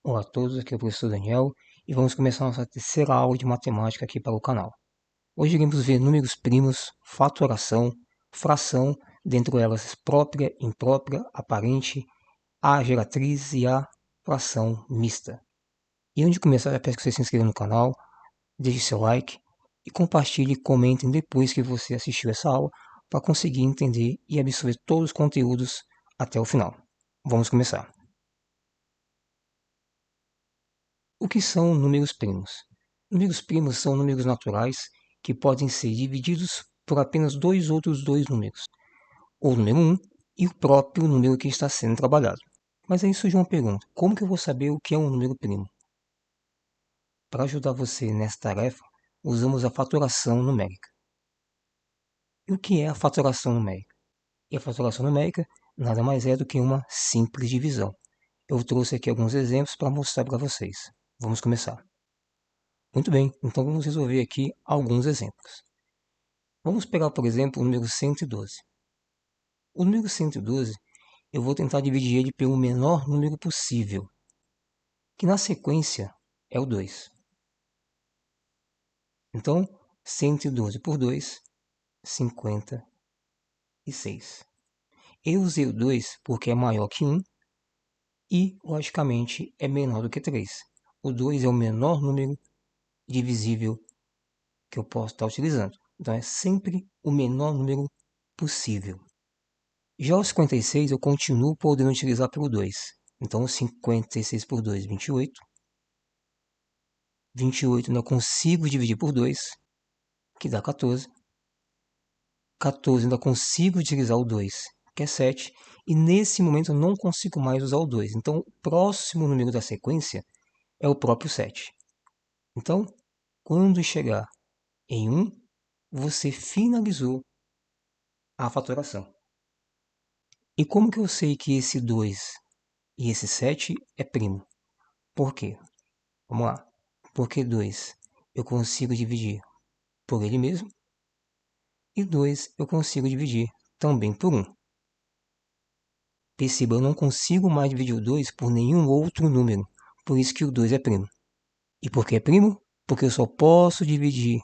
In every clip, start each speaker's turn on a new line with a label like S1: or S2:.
S1: Olá a todos, aqui é o professor Daniel e vamos começar nossa terceira aula de matemática aqui para o canal. Hoje iremos ver números primos, fatoração, fração, dentre elas própria, imprópria, aparente, a geratriz e a fração mista. E antes de começar, já peço que você se inscreva no canal, deixe seu like e compartilhe e comentem depois que você assistiu essa aula para conseguir entender e absorver todos os conteúdos até o final. Vamos começar. O que são números primos? Números primos são números naturais que podem ser divididos por apenas dois números, ou o número 1 e o próprio número que está sendo trabalhado. Mas aí surge uma pergunta: como que eu vou saber o que é um número primo? Para ajudar você nessa tarefa, usamos a fatoração numérica. E o que é a fatoração numérica? E a fatoração numérica nada mais é do que uma simples divisão. Eu trouxe aqui alguns exemplos para mostrar para vocês. Vamos começar. Muito bem, então vamos resolver aqui alguns exemplos. Vamos pegar, por exemplo, o número 112. O número 112, eu vou tentar dividir ele pelo menor número possível, que na sequência é o 2. Então, 112 por 2, 56. Eu usei o 2 porque é maior que 1 e, logicamente, é menor do que 3. O 2 é o menor número divisível que eu posso estar utilizando. Então, é sempre o menor número possível. Já o 56 eu continuo podendo utilizar pelo 2. Então 56 por 2, 28. 28 ainda consigo dividir por 2, que dá 14. 14 ainda consigo utilizar o 2, que é 7. E nesse momento eu não consigo mais usar o 2. Então o próximo número da sequência é o próprio 7. Então, quando chegar em 1, você finalizou a fatoração. E como que eu sei que esse 2 e esse 7 é primo? Por quê? Vamos lá. Porque 2 eu consigo dividir por ele mesmo. E 2 eu consigo dividir também por 1. Perceba, eu não consigo mais dividir o 2 por nenhum outro número. Por isso que o 2 é primo. E por que é primo? Porque eu só posso dividir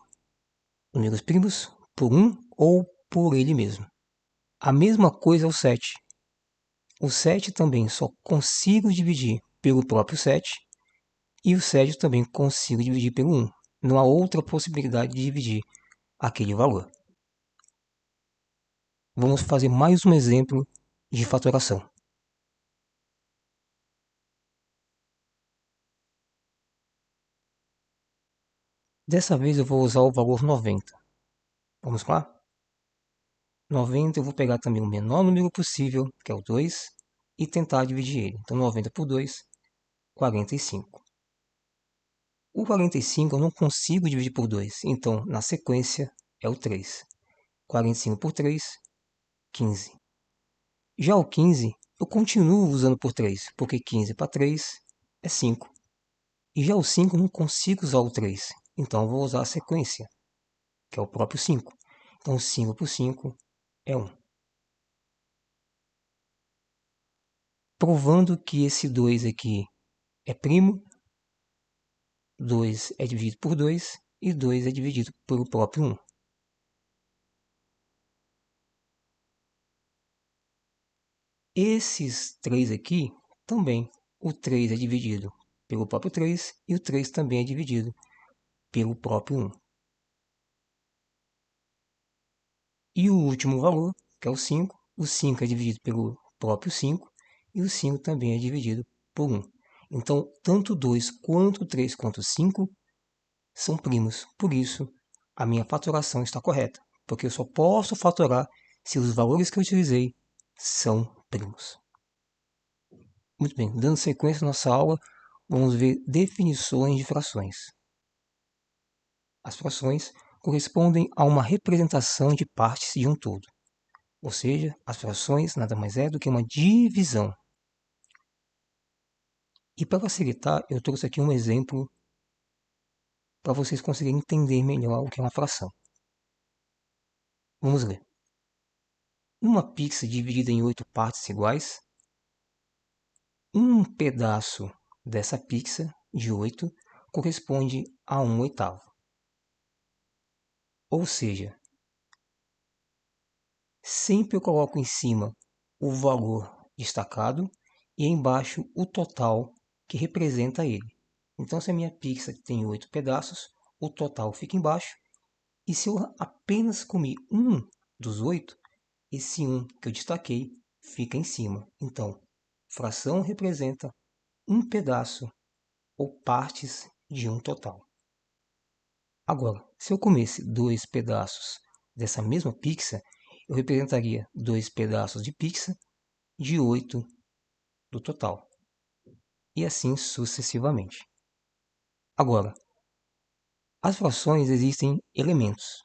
S1: números primos por 1 ou por ele mesmo. A mesma coisa é o 7. O 7 também só consigo dividir pelo próprio 7. E o 7 também consigo dividir pelo 1. Não há outra possibilidade de dividir aquele valor. Vamos fazer mais um exemplo de fatoração. Dessa vez eu vou usar o valor 90. Vamos lá? 90 eu vou pegar também o menor número possível, que é o 2, e tentar dividir ele. Então 90 por 2, 45. O 45 eu não consigo dividir por 2, então na sequência é o 3. 45 por 3, 15. Já o 15 eu continuo usando por 3, porque 15 para 3 é 5. E já o 5 eu não consigo usar o 3, então eu vou usar a sequência, que é o próprio 5. Então 5 por 5 é 1. Provando que esse 2 aqui é primo, 2 é dividido por 2 e 2 é dividido pelo próprio 1. Esses 3 aqui também. O 3 é dividido pelo próprio 3 e o 3 também é dividido pelo próprio 1. E o último valor, que é o 5 é dividido pelo próprio 5 e o 5 também é dividido por 1. Então, tanto 2 quanto 3 quanto 5 são primos. Por isso, a minha fatoração está correta, porque eu só posso fatorar se os valores que eu utilizei são primos. Muito bem, dando sequência à nossa aula, vamos ver definições de frações. As frações correspondem a uma representação de partes de um todo. Ou seja, as frações nada mais é do que uma divisão. E para facilitar, eu trouxe aqui um exemplo para vocês conseguirem entender melhor o que é uma fração. Vamos ler. Uma pizza dividida em 8 partes iguais, um pedaço dessa pizza de 8 corresponde a 1/8. Ou seja, sempre eu coloco em cima o valor destacado e embaixo o total que representa ele. Então, se a minha pizza tem 8 pedaços, o total fica embaixo. E se eu apenas comi um dos 8, esse um que eu destaquei fica em cima. Então, fração representa um pedaço ou partes de um total. Agora, se eu comesse 2 pedaços dessa mesma pizza, eu representaria 2 pedaços de pizza de 8 do total. E assim sucessivamente. Agora, as frações existem elementos.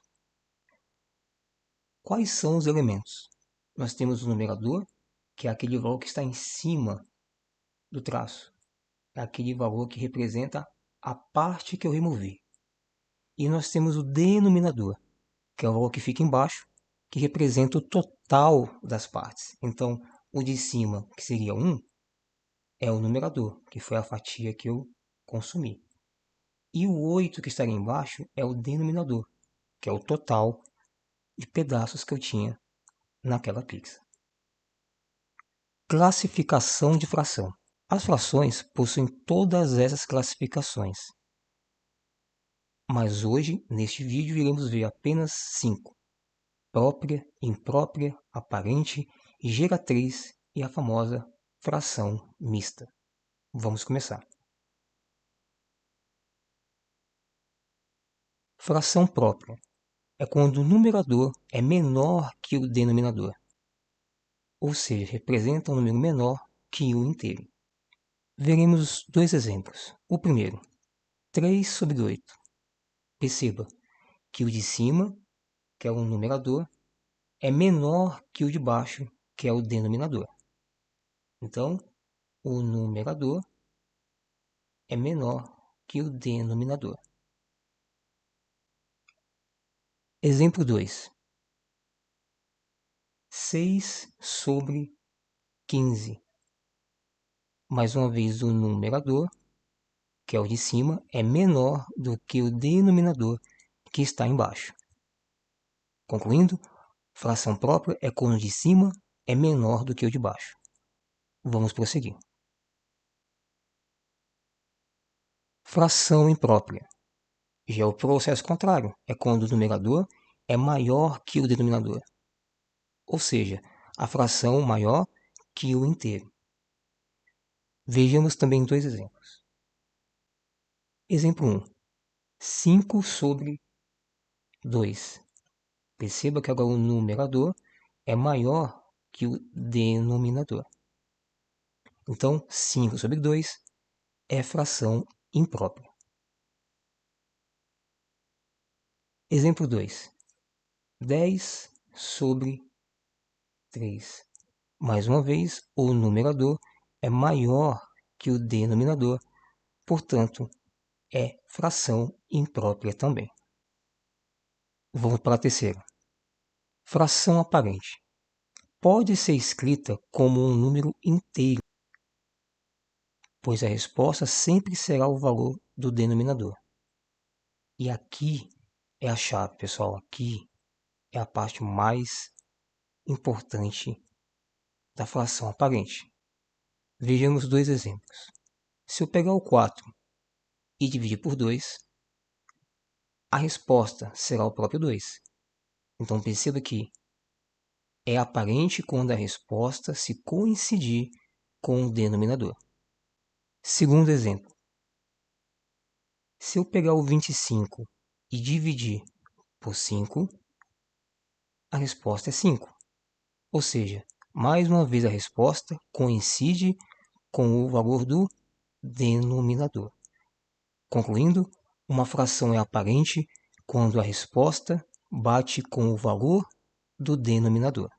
S1: Quais são os elementos? Nós temos o numerador, que é aquele valor que está em cima do traço. É aquele valor que representa a parte que eu removi. E nós temos o denominador, que é o valor que fica embaixo, que representa o total das partes. Então, o de cima, que seria 1, é o numerador, que foi a fatia que eu consumi. E o 8 que estaria embaixo é o denominador, que é o total de pedaços que eu tinha naquela pizza. Classificação de fração. As frações possuem todas essas classificações. Mas hoje, neste vídeo, iremos ver apenas 5. Própria, imprópria, aparente, geratriz e a famosa fração mista. Vamos começar. Fração própria é quando o numerador é menor que o denominador, ou seja, representa um número menor que o inteiro. Veremos 2 exemplos. O primeiro, 3/8. Perceba que o de cima, que é o numerador, é menor que o de baixo, que é o denominador. Então, o numerador é menor que o denominador. Exemplo 2. 6/15. Mais uma vez, o numerador, que é o de cima, é menor do que o denominador, que está embaixo. Concluindo, fração própria é quando o de cima é menor do que o de baixo. Vamos prosseguir. Fração imprópria. Já é o processo contrário, é quando o numerador é maior que o denominador. Ou seja, a fração maior que o inteiro. Vejamos também 2 exemplos. Exemplo 1. 5/2. Perceba que agora o numerador é maior que o denominador. Então, 5/2 é fração imprópria. Exemplo 2. 10/3. Mais uma vez, o numerador é maior que o denominador, portanto, é fração imprópria também. Vamos para a terceira. Fração aparente. Pode ser escrita como um número inteiro, pois a resposta sempre será o valor do denominador. E aqui é a chave, pessoal. Aqui é a parte mais importante da fração aparente. Vejamos 2 exemplos. Se eu pegar o 4 e dividir por 2, a resposta será o próprio 2. Então perceba que é aparente quando a resposta se coincidir com o denominador. Segundo exemplo. Se eu pegar o 25 e dividir por 5, a resposta é 5. Ou seja, mais uma vez a resposta coincide com o valor do denominador. Concluindo, uma fração é aparente quando a resposta bate com o valor do denominador.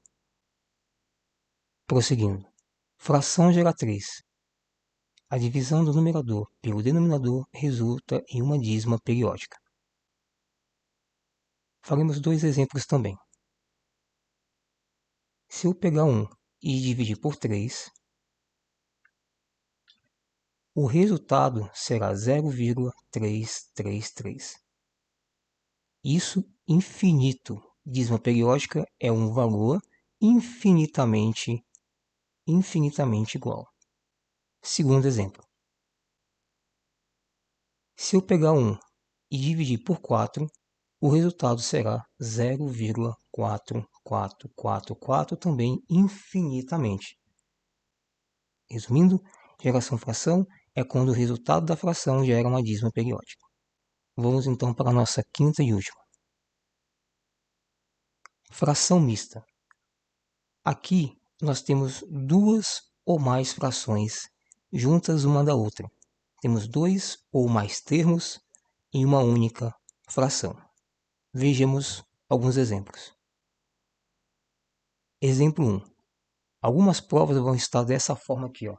S1: Prosseguindo. Fração geratriz. A divisão do numerador pelo denominador resulta em uma dízima periódica. Faremos 2 exemplos também. Se eu pegar 1 e dividir por 3, o resultado será 0,333. Isso infinito. Dízima periódica é um valor infinitamente igual. Segundo exemplo. Se eu pegar 1 e dividir por 4, o resultado será 0,4444 também infinitamente. Resumindo, geração-fração é quando o resultado da fração gera uma dízima periódica. Vamos então para a nossa quinta e última. Fração mista. Aqui nós temos duas ou mais frações juntas uma da outra. Temos dois ou mais termos em uma única fração. Vejamos alguns exemplos. Exemplo 1. Algumas provas vão estar dessa forma aqui, ó.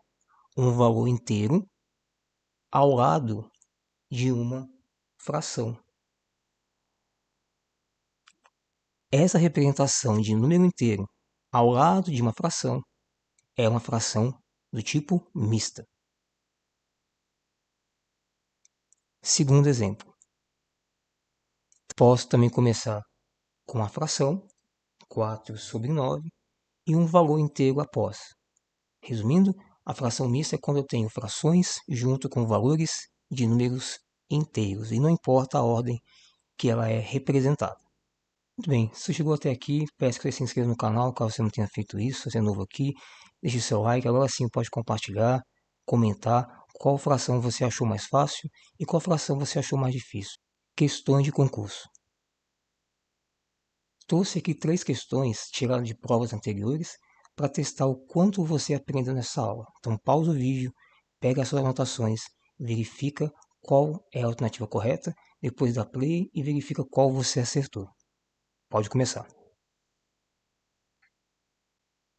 S1: Um valor inteiro ao lado de uma fração. Essa representação de número inteiro ao lado de uma fração é uma fração do tipo mista. Segundo exemplo. Posso também começar com a fração 4 sobre 9 e um valor inteiro após. Resumindo, a fração mista é quando eu tenho frações junto com valores de números inteiros, e não importa a ordem que ela é representada. Muito bem, se você chegou até aqui, peço que você se inscreva no canal, caso você não tenha feito isso, se você é novo aqui, deixe o seu like, agora sim pode compartilhar, comentar qual fração você achou mais fácil e qual fração você achou mais difícil. Questões de concurso. Trouxe aqui 3 questões tiradas de provas anteriores para testar o quanto você aprendeu nessa aula. Então pausa o vídeo, pega as suas anotações, verifica qual é a alternativa correta, depois dá play e verifica qual você acertou. Pode começar.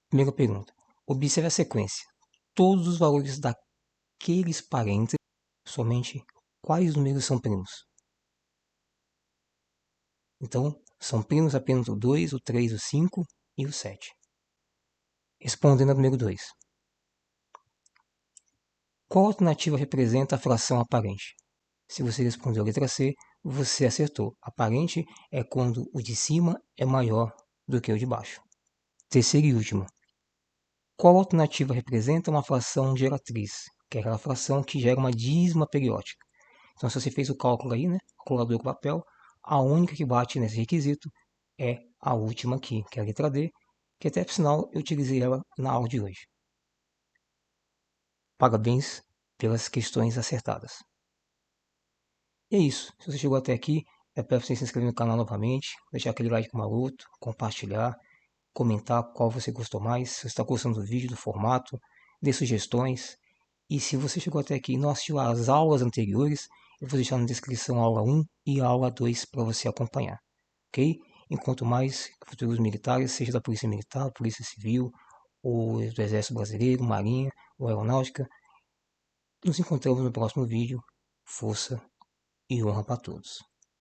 S1: Primeira pergunta. Observe a sequência. Todos os valores daqueles parênteses, somente quais números são primos? Então, são primos apenas o 2, o 3, o 5 e o 7. Respondendo ao número 2. Qual alternativa representa a fração aparente? Se você respondeu a letra C, você acertou. Aparente é quando o de cima é maior do que o de baixo. Terceira e última. Qual alternativa representa uma fração geratriz? Que é aquela fração que gera uma dízima periódica. Então, se você fez o cálculo aí, calculador com papel, a única que bate nesse requisito é a última aqui, que é a letra D, que até por sinal eu utilizei ela na aula de hoje. Parabéns pelas questões acertadas. E é isso. Se você chegou até aqui, eu peço você se inscrever no canal novamente, deixar aquele like maroto, compartilhar, comentar qual você gostou mais, se você está gostando do vídeo, do formato, dê sugestões. E se você chegou até aqui e não assistiu às aulas anteriores, eu vou deixar na descrição a aula 1 e a aula 2 para você acompanhar. Ok? Enquanto mais futuros militares, seja da Polícia Militar, Polícia Civil, ou do Exército Brasileiro, Marinha ou Aeronáutica, nos encontramos no próximo vídeo. Força e honra para todos.